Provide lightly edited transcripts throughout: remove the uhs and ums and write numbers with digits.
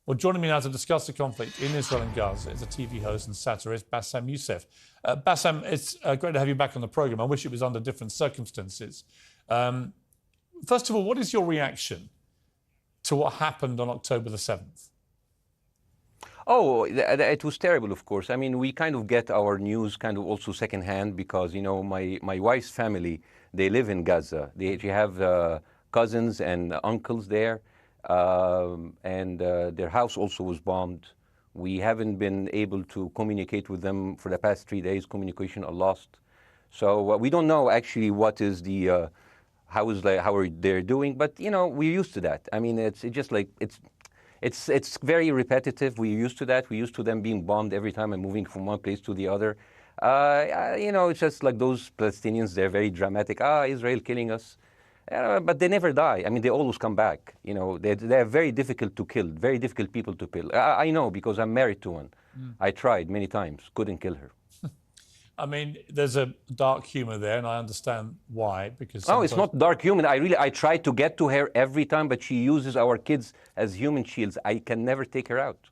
Well, joining me now to discuss the conflict in Israel and Gaza is a TV host and satirist, Bassem Youssef. Bassem, it's great to have you back on the programme. I wish it was under different circumstances. First of all, what is your reaction to what happened on October the 7th? Oh, it was terrible, of course. I mean, we kind of get our news kind of also secondhand because, you know, my wife's family, they live in Gaza. They have cousins and uncles there. And their house also was bombed. We haven't been able to communicate with them for the past 3 days. Communication are lost. So we don't know actually what is the, how are they doing, but you know, we're used to that. I mean, it's just like, it's very repetitive. We're used to that. We're used to them being bombed every time and moving from one place to the other. You know, it's just like those Palestinians, they're very dramatic. Israel killing us. But they never die. I mean, they always come back. You know, they're very difficult to kill, very difficult people to kill. I know because I'm married to one. I tried many times, couldn't kill her. I mean, there's a dark humour there, and I understand why. Because no, it's not dark humour. I try to get to her every time, but she uses our kids as human shields. I can never take her out.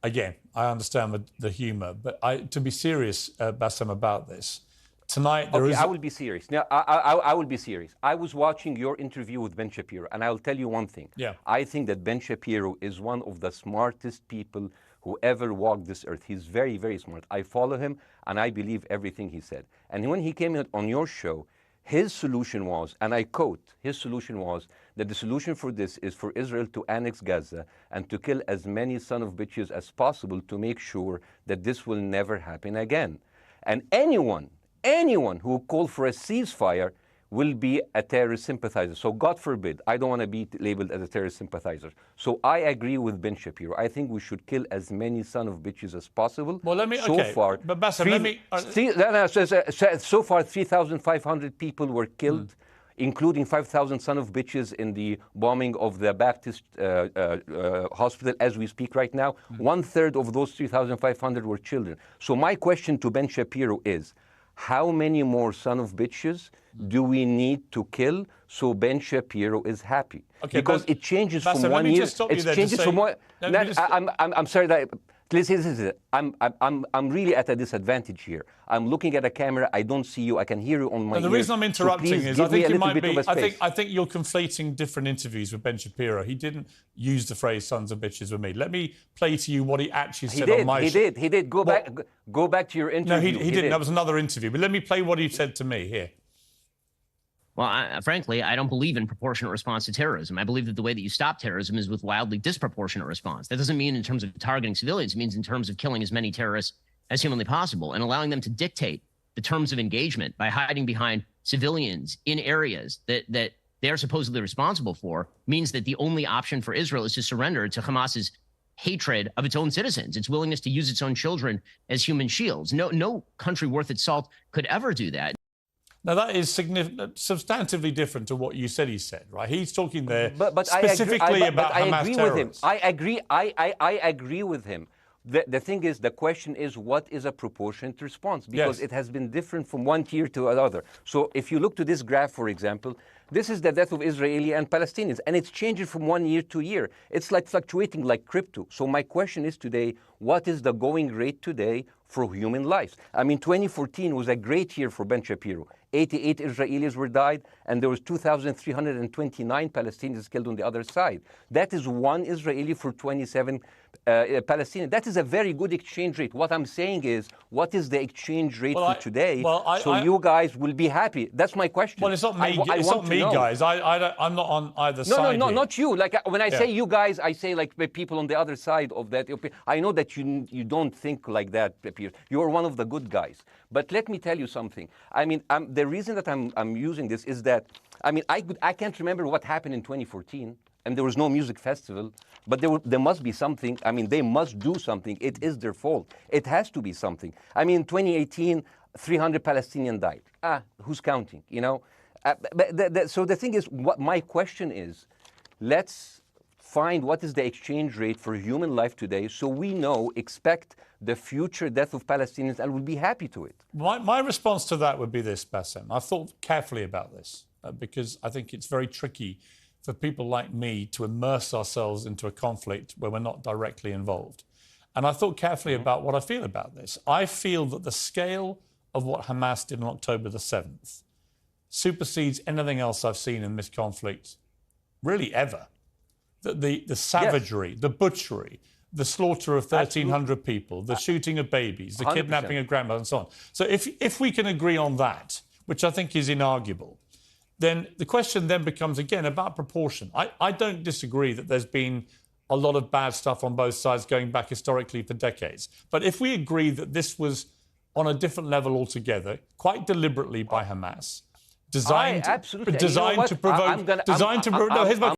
Again, I understand the humour, but to be serious, Bassem, about this. Tonight, there is... I will be serious. Now, I will be serious. I was watching your interview with Ben Shapiro, and I'll tell you one thing. Yeah. I think that Ben Shapiro is one of the smartest people who ever walked this earth. He's very, very smart. I follow him, and I believe everything he said. And when he came on your show, his solution was, and I quote, his solution was that the solution for this is for Israel to annex Gaza and to kill as many son of bitches as possible to make sure that this will never happen again. And anyone who called for a ceasefire will be a terrorist sympathizer. So God forbid, I don't want to be labeled as a terrorist sympathizer. So I agree with Ben Shapiro. I think we should kill as many son of bitches as possible. Well, let me, so far, but Bassem, let me... so far, 3,500 people were killed, including 5,000 son of bitches in the bombing of the Baptist hospital as we speak right now. 1/3 of those 3,500 were children. So my question to Ben Shapiro is, how many more son of bitches do we need to kill so Ben Shapiro is happy? Okay, because it changes Bassem, from 1 year. It changes from one. I'm sorry that. Listen, I'm really at a disadvantage here. I'm looking at a camera. I don't see you. I can hear you on my ears. The reason I'm interrupting is I think you might be. I think you're conflating different interviews with Ben Shapiro. He didn't use the phrase "sons of bitches" with me. Let me play to you what he actually said on my show. He did. Go back to your interview. No, he didn't. That was another interview. But let me play what he said to me here. Well, frankly, I don't believe in proportionate response to terrorism. I believe that the way that you stop terrorism is with wildly disproportionate response. That doesn't mean in terms of targeting civilians. It means in terms of killing as many terrorists as humanly possible and allowing them to dictate the terms of engagement by hiding behind civilians in areas that they are supposedly responsible for means that the only option for Israel is to surrender to Hamas's hatred of its own citizens, its willingness to use its own children as human shields. No country worth its salt could ever do that. Now, that is substantively different to what you said he said, right? He's talking there but specifically about Hamas terrorists. I agree with him. The thing is, the question is, what is a proportionate response? Because it has been different from one tier to another. So if you look to this graph, for example, this is the death of Israeli and Palestinians, and it's changing from 1 year to year. It's like fluctuating like crypto. So my question is today, what is the going rate today for human lives? I mean, 2014 was a great year for Ben Shapiro. 88 Israelis were died, and there was 2,329 Palestinians killed on the other side. That is one Israeli for 27 Palestinians. That is a very good exchange rate. What I'm saying is, what is the exchange rate for today? So you guys will be happy. That's my question. Well, it's not me. It's not me, guys. I'm not on either side. No, not you. Like when I say you guys, I say like people on the other side of that. I know that you don't think like that, Piers. You're one of the good guys. But let me tell you something. I mean, the reason that I'm using this is that, I mean, I can't remember what happened in 2014, and there was no music festival, but there must be something. I mean, they must do something. It is their fault. It has to be something. I mean, 2018, 300 Palestinians died. Who's counting, you know? So the thing is, what my question is, let's find what is the exchange rate for human life today so we expect the future death of Palestinians and will be happy to it. My response to that would be this, Bassem. I've thought carefully about this because I think it's very tricky for people like me to immerse ourselves into a conflict where we're not directly involved. And I thought carefully about what I feel about this. I feel that the scale of what Hamas did on October the 7th supersedes anything else I've seen in this conflict, really ever. The savagery, the butchery, the slaughter of 1,300 people, the shooting of babies, the 100%. kidnapping of grandmothers, and so on. So if we can agree on that, which I think is inarguable, then the question then becomes, again, about proportion. I don't disagree that there's been a lot of bad stuff on both sides going back historically for decades. But if we agree that this was on a different level altogether, quite deliberately by Hamas, designed absolutely. to provoke, here's my